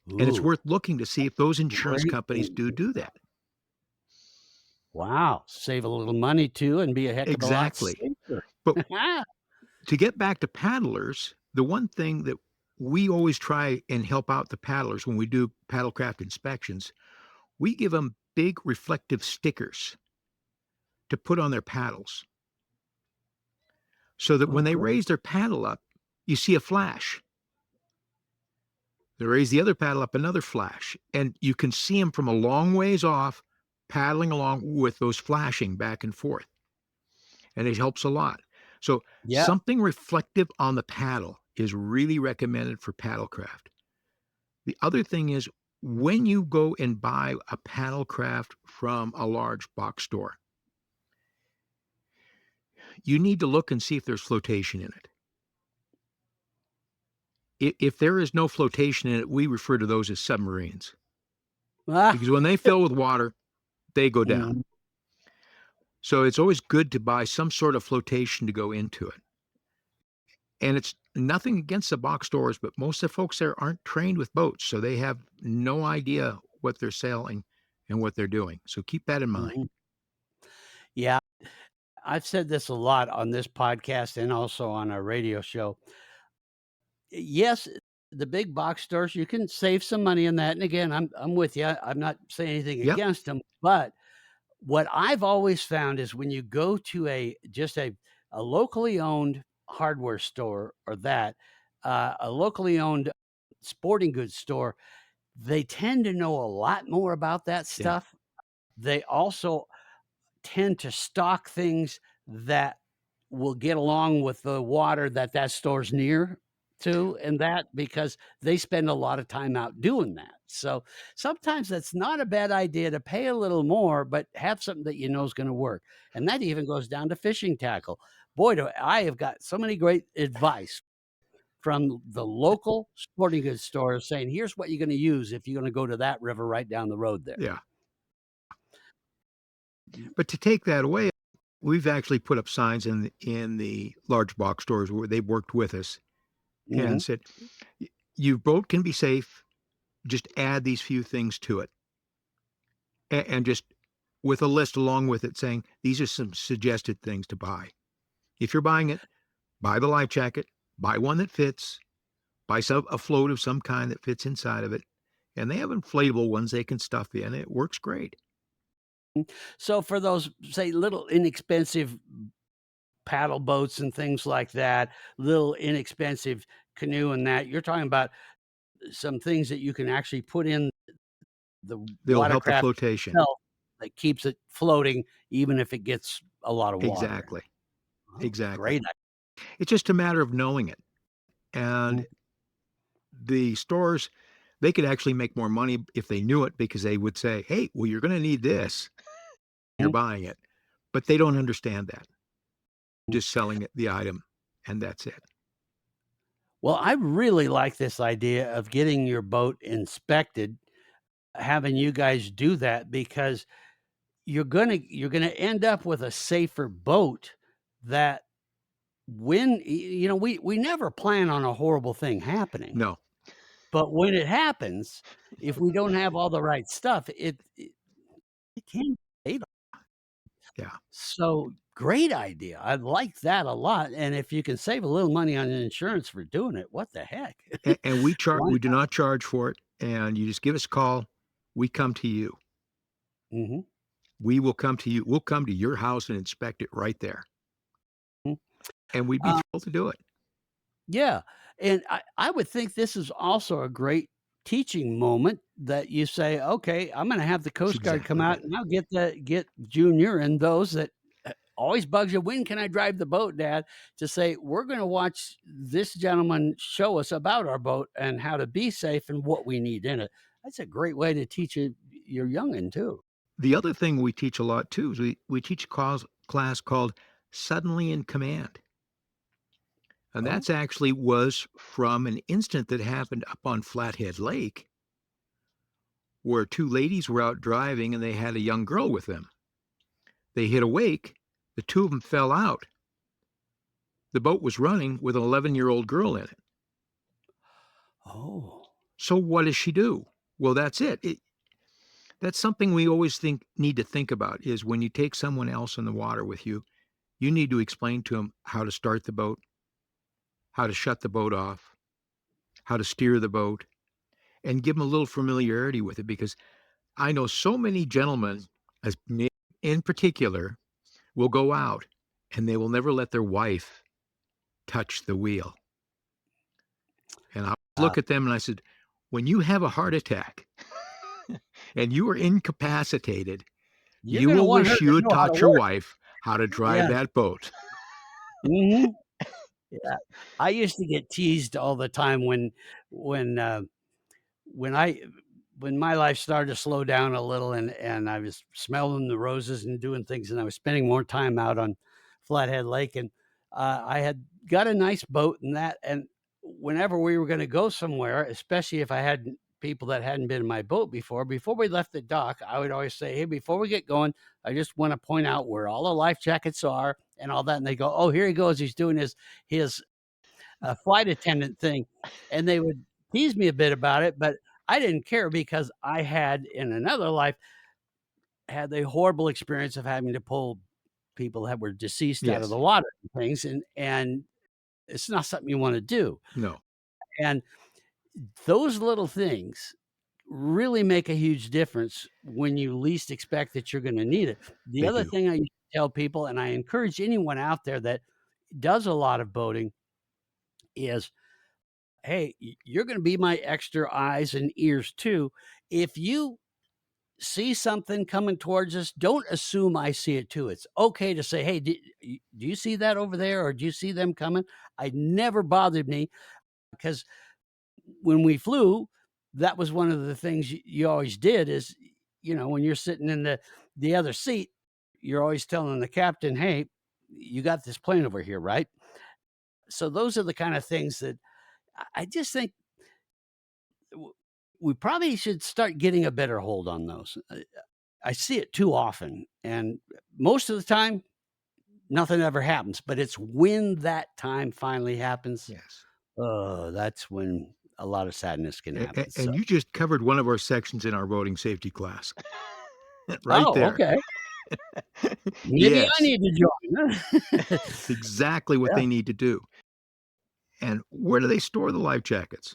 Ooh. And it's worth looking to see if those insurance companies do that. Wow. Save a little money too and be a heck of a lot safer. But to get back to paddlers, the one thing that we always try and help out the paddlers when we do paddlecraft inspections, we give them big reflective stickers to put on their paddles. So that when they raise their paddle up, you see a flash. They raise the other paddle up, another flash. And you can see them from a long ways off, paddling along with those flashing back and forth. And it helps a lot. So something reflective on the paddle is really recommended for paddlecraft. The other thing is when you go and buy a paddlecraft from a large box store, you need to look and see if there's flotation in it. If there is no flotation in it, we refer to those as submarines. Because when they fill with water, they go down. So it's always good to buy some sort of flotation to go into it. And it's nothing against the box stores, but most of the folks there aren't trained with boats, so they have no idea what they're selling and what they're doing. So keep that in mind. Mhm. Yeah, I've said this a lot on this podcast and also on our radio show. Yes, the big box stores, you can save some money in that, and again, I'm with you. I'm not saying anything Yep. against them, but what I've always found is when you go to a locally owned hardware store or a locally owned sporting goods store, they tend to know a lot more about that Yeah. stuff. They also tend to stock things that will get along with the water that store's near to, and that because they spend a lot of time out doing that. So sometimes that's not a bad idea to pay a little more, but have something that you know is going to work. And that even goes down to fishing tackle. Boy, do I have got so many great advice from the local sporting goods stores saying, here's what you're going to use if you're going to go to that river right down the road there. Yeah. But to take that away, we've actually put up signs in the large box stores where they've worked with us Mhm. and said, your boat can be safe. Just add these few things to it. And just with a list along with it saying, these are some suggested things to buy. If you're buying it, buy the life jacket, buy one that fits, buy a float of some kind that fits inside of it. And they have inflatable ones they can stuff in. It works great. So for those, say, little inexpensive paddle boats and things like that, little inexpensive canoe and that, you're talking about some things that you can actually put in the They'll help the watercraft flotation. itself that keeps it floating even if it gets a lot of water. Exactly. Oh, Exactly. great. It's just a matter of knowing it. And the stores, they could actually make more money if they knew it because they would say, hey, well, you're going to need this. You're buying it. But they don't understand that. Just selling it, the item, and that's it. Well, I really like this idea of getting your boat inspected, having you guys do that because you're gonna end up with a safer boat that we never plan on a horrible thing happening, No. but when it happens, if we don't have all the right stuff, it can be fatal. Yeah. So, great idea. I like that a lot, and if you can save a little money on insurance for doing it, what the heck? And Why we do not? not charge for it. And you just give us a call. We come to you. Mhm. We will come to you. We'll come to your house and inspect it right there. Mm. And we'd be Uh, thrilled to do it. yeah, and I would think this is also a great teaching moment that you say, "Okay, I'm gonna have the That's Coast Guard come exactly out right. and now get Junior and those that, always bugs you, 'When can I drive the boat, Dad?' To say, we're gonna watch this gentleman show us about our boat and how to be safe and what we need in it." That's a great way to teach your youngin' too. The other thing we teach a lot too is we teach a class called Suddenly in Command. And Oh, that's actually was from an incident that happened up on Flathead Lake where two ladies were out driving and they had a young girl with them. They hit a wake. The two of them fell out. The boat was running with an 11-year-old girl in it. oh. So what does she do? Well, that's it. That's something we always need to think about is when you take someone else in the water with you, you need to explain to them how to start the boat, how to shut the boat off, how to steer the boat, and give them a little familiarity with it because I know so many gentlemen, as me in particular, will go out and they will never let their wife touch the wheel. And I Uh, look at them and I said, when you have a heart attack and you are incapacitated, you're you gonna will want her wish you to had know how to taught your work. wife how to drive Yeah. that boat. Mhm. Yeah. I used to get teased all the time when, uh, when I when my life started to slow down a little and I was smelling the roses and doing things, and I was spending more time out on Flathead Lake, and, I had got a nice boat and that, and whenever we were gonna go somewhere, especially if I had people that hadn't been in my boat before we left the dock, I would always say, "Hey, before we get going, I just wanna point out where all the life jackets are and all that," and they go, "Oh, here he goes, he's doing his a flight attendant thing, and they would tease me a bit about it, but I didn't care because I had in another life had the horrible experience of having to pull people that were deceased out of Yes. the water and things, and it's not something you wanna do, No. and those little things really make a huge difference when you least expect that you're gonna need it. The They other do. thing I used to tell people, and I encourage anyone out there that does a lot of boating is, "Hey, you're gonna be my extra eyes and ears too. If you see something coming towards us, don't assume I see it too. It's okay to say, 'Hey, do you see that over there, or do you see them coming?'" It never bothered me because when we flew, that was one of the things you always did is, when you're sitting in the other seat, you're always telling the captain, "Hey, you got this plane over here, right?" So those are the kind of things that I just think w we probably should start getting a better hold on those. I see it too often, and most of the time, nothing ever happens, but it's when that time finally happens, Yes. that's when a lot of sadness can happen, so And you just covered one of our sections in our boating safety class. Right Oh, there. okay. Maybe I Yes. need to join, huh? It's exactly what Yeah. they need to do. And where do they store the life jackets?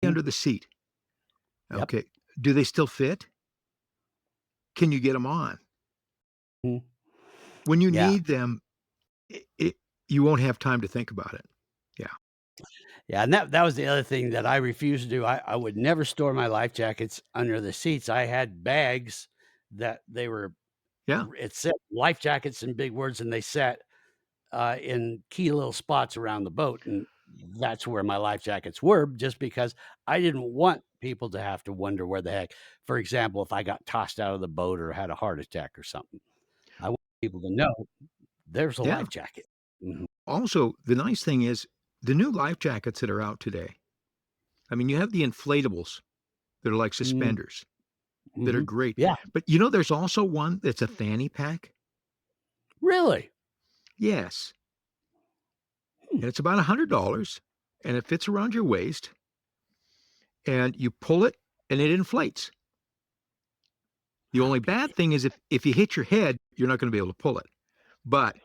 Mm, Under the seat. yep. Okay. Do they still fit? Can you get them on? Mm, When you yeah. need them, you won't have time to think about it. Yeah. Yeah, and that was the other thing that I refused to do. I would never store my life jackets under the seats. I had bags that they were Yeah. it said life jackets in big words, and they sat, in key little spots around the boat, and that's where my life jackets were just because I didn't want people to have to wonder where the heck for example, if I got tossed out of the boat or had a heart attack or something. I want people to know there's a Yeah. life jacket. Mhm, Also, the nice thing is the new life jackets that are out today. I mean, you have the inflatables that are like mm, suspenders that are mhm. great. Yeah, But there's also one that's a fanny pack. really? Yes. Hmm, And it's about $100 and it fits around your waist and you pull it and it inflates. The only bad okay. thing is if you hit your head, you're not going to be able to pull it. But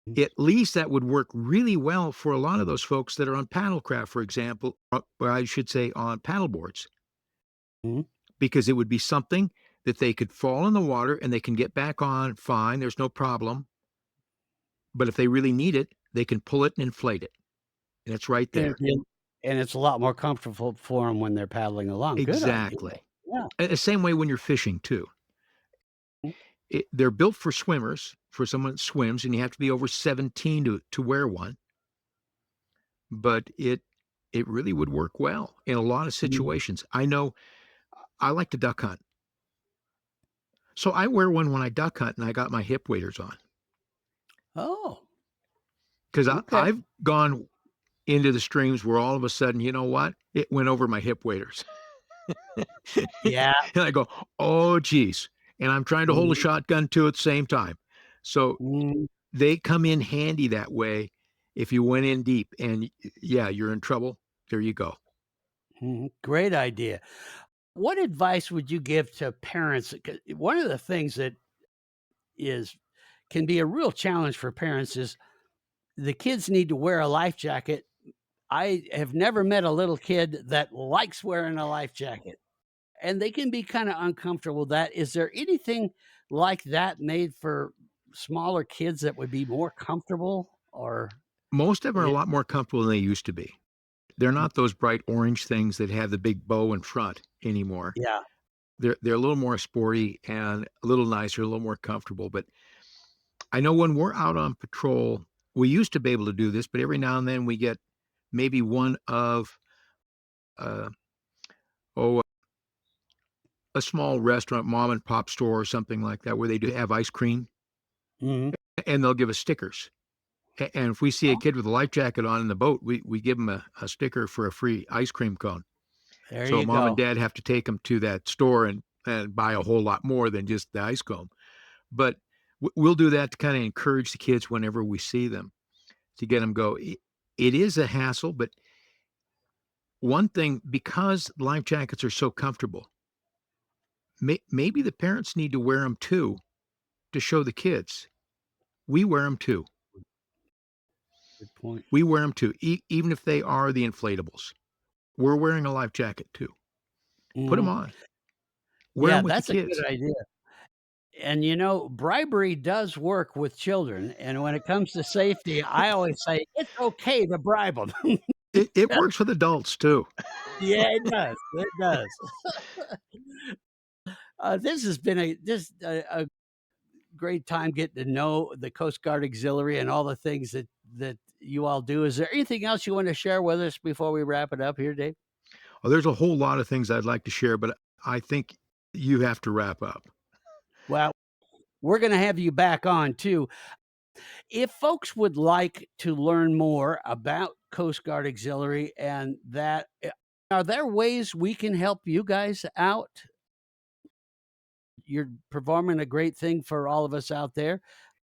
Mm, at least that would work really well for a lot of those folks that are on paddlecraft, for example, or I should say on paddle boards, mhm. because it would be something that they could fall in the water and they can get back on fine. There's no problem. But if they really need it, they can pull it and inflate it. And it's right And there. and it's a lot more comfortable for them when they're paddling along. Good idea. Exactly. Yeah. The same way when you're fishing too. Mm, They're built for swimmers, for someone that swims, and you have to be over 17 to wear one. But it really would work well in a lot of mhm. situations. I know I like to duck hunt. So I wear one when I duck hunt and I got my hip waders on. Oh, Because okay. I've gone into the streams where all of a sudden, you know what? It went over my hip waders. Yeah. And I go, "Oh, geez." And I'm trying to hold a Mhm, shotgun too at the same time. So mhm, they come in handy that way if you went in deep and yeah, you're in trouble. There you go. mhm. Great idea. What advice would you give to parents? 'Cause one of the things that is can be a real challenge for parents is the kids need to wear a life jacket. I have never met a little kid that likes wearing a life jacket, and they can be kinda uncomfortable with that. Is there anything like that made for smaller kids that would be more comfortable or Most of them are a it lot more comfortable than they used to be. They're not those bright orange things that have the big bow in front anymore. Yeah. They're a little more sporty and a little nicer, a little more comfortable. But I know when we're out on patrol, we used to be able to do this, but every now and then we get maybe one of uh, oh a small restaurant, mom and pop store or something like that, where they do have ice cream, Mhm. and they'll give us stickers. And if we see a Oh, kid with a life jacket on in the boat, we give them a sticker for a free ice cream cone. there So you mom and go. dad have to take them to that store and buy a whole lot more than just the ice cone. But we'll do that to kind of encourage the kids whenever we see them. to get them go. It is a hassle, but one thing, because life jackets are so comfortable, maybe the parents need to wear them too to show the kids. We wear them too. Good point. We wear them too, even if they are the inflatables. We're wearing a life jacket too. Put them on. Wear Yeah, them with that's the a kids. good idea. And bribery does work with children. And when it comes to safety, I always say it's okay to bribe them. It works with adults too. Yeah, it does. It does. This has been a great time getting to know the Coast Guard Auxiliary and all the things that you all do. Is there anything else you want to share with us before we wrap it up here, Dave? Well, there's a whole lot of things I'd like to share, but I think you have to wrap up. Well, we're going to have you back on too. If folks would like to learn more about Coast Guard Auxiliary and that, are there ways we can help you guys out? You're performing a great thing for all of us out there.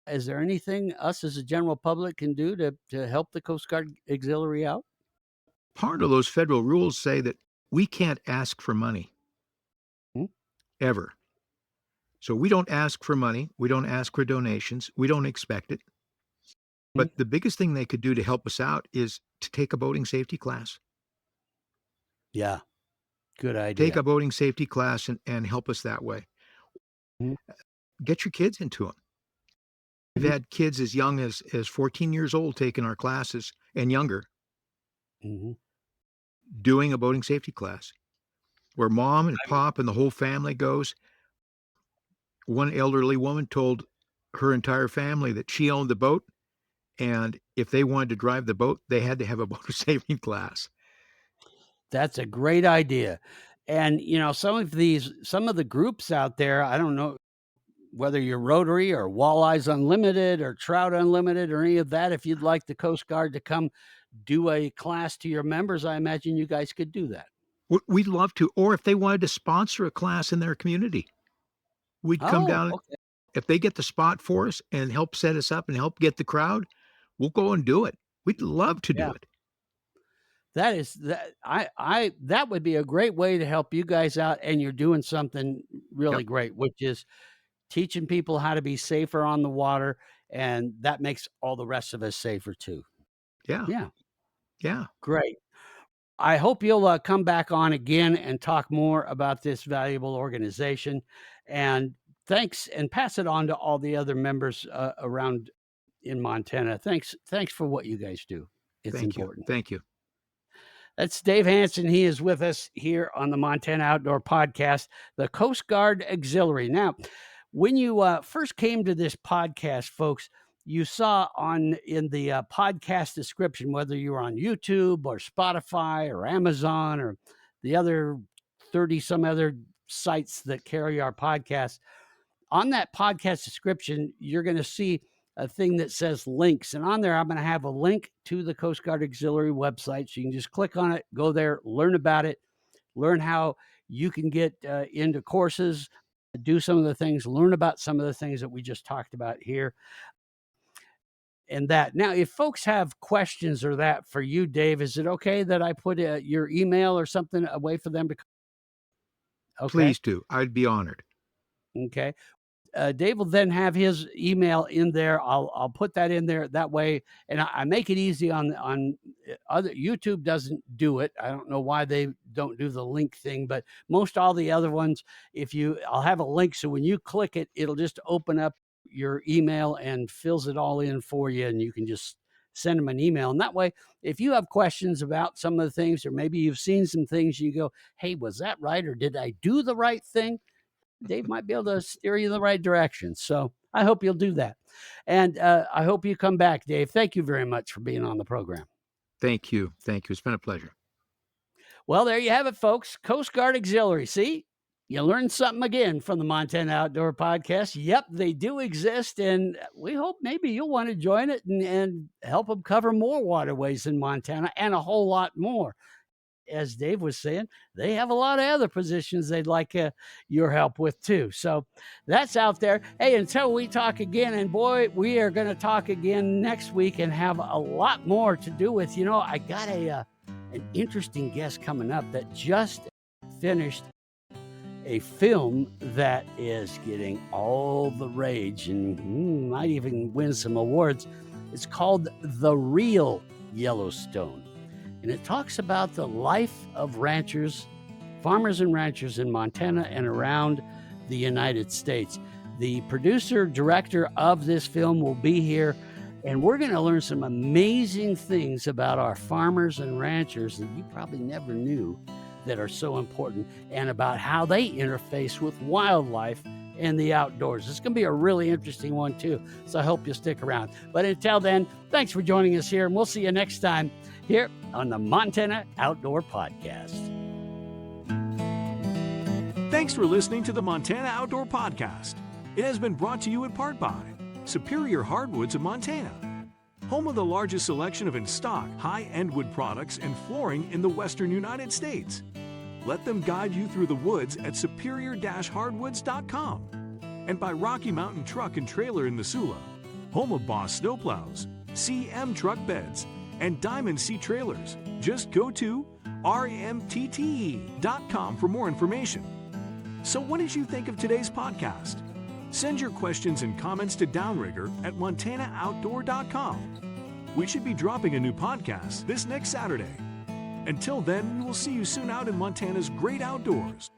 Is there anything us as a general public can do to help the Coast Guard Auxiliary out? Part of those federal rules say that we can't ask for money ever. So we don't ask for money. We don't ask for donations. We don't expect it. But the biggest thing they could do to help us out is to take a boating safety class. Yeah, good idea. Take a boating safety class and help us that way. Get your kids into them. We've had kids as young as 14 years old taking our classes and younger, doing a boating safety class where mom and pop and the whole family goes. One elderly woman told her entire family that she owned the boat, and if they wanted to drive the boat, they had to have a boating safety class. That's a great idea. And, some of the groups out there, I don't know whether you're Rotary or Walleyes Unlimited or Trout Unlimited or any of that. If you'd like the Coast Guard to come do a class to your members, I imagine you guys could do that. We'd love to. Or if they wanted to sponsor a class in their community, we'd come down. Okay. If they get the spot for us and help set us up and help get the crowd, we'll go and do it. We'd love to do it. That would be a great way to help you guys out, and you're doing something really great, which is teaching people how to be safer on the water, and that makes all the rest of us safer too. Yeah. Great. I hope you'll come back on again and talk more about this valuable organization. And thanks, and pass it on to all the other members around in Montana. Thanks for what you guys do. It's important. Thank you. That's Dave Hansen. He is with us here on the Montana Outdoor Podcast, the Coast Guard Auxiliary. Now, when you first came to this podcast, folks, you saw in the podcast description, whether you were on YouTube or Spotify or Amazon or the other 30 some other sites that carry our podcast, on that podcast description, you're going to see a thing that says links. And on there, I'm going to have a link to the Coast Guard Auxiliary website. So you can just click on it, go there, learn about it, learn how you can get into courses, do some of the things, learn about some of the things that we just talked about here. And that. Now, if folks have questions or that for you, Dave, is it okay that I put your email or something away for them to? Okay. Please do. I'd be honored. Okay. Dave will then have his email in there. I'll put that in there that way, and I make it easy on other. YouTube doesn't do it. I don't know why they don't do the link thing, but most all the other ones, I'll have a link, so when you click it, it'll just open up your email and fills it all in for you, and you can just send them an email. And that way, if you have questions about some of the things, or maybe you've seen some things, you go, hey, was that right? Or did I do the right thing? Dave might be able to steer you in the right direction. So I hope you'll do that. And I hope you come back, Dave. Thank you very much for being on the program. Thank you. It's been a pleasure. Well, there you have it, folks. Coast Guard Auxiliary. See, you learned something again from the Montana Outdoor Podcast. Yep, they do exist, and we hope maybe you'll want to join it and help them cover more waterways in Montana and a whole lot more. as Dave was saying, they have a lot of other positions they'd like your help with too. So that's out there. Hey, until we talk again, and boy, we are going to talk again next week and have a lot more to do with, I got an interesting guest coming up that just finished a film that is getting all the rage and might even win some awards. It's called The Real Yellowstone, and it talks about the life of ranchers, farmers and ranchers in Montana and around the United States. The producer, director of this film will be here, and we're going to learn some amazing things about our farmers and ranchers that you probably never knew that are so important, and about how they interface with wildlife and the outdoors. It's going to be a really interesting one too, so I hope you'll stick around. But until then, thanks for joining us here, and we'll see you next time here on the Montana Outdoor Podcast. Thanks for listening to the Montana Outdoor Podcast. It has been brought to you in part by Superior Hardwoods of Montana, home of the largest selection of in-stock high-end wood products and flooring in the western United States. Let them guide you through the woods at superior-hardwoods.com. And by Rocky Mountain Truck and Trailer in Missoula, home of Boss Snowplows, CM Truck Beds, and Diamond Sea Trailers. Just go to rmtte.com for more information. So what did you think of today's podcast? Send your questions and comments to Downrigger at montanooutdoor.com. We should be dropping a new podcast this next Saturday. Until then, we will see you soon out in Montana's great outdoors.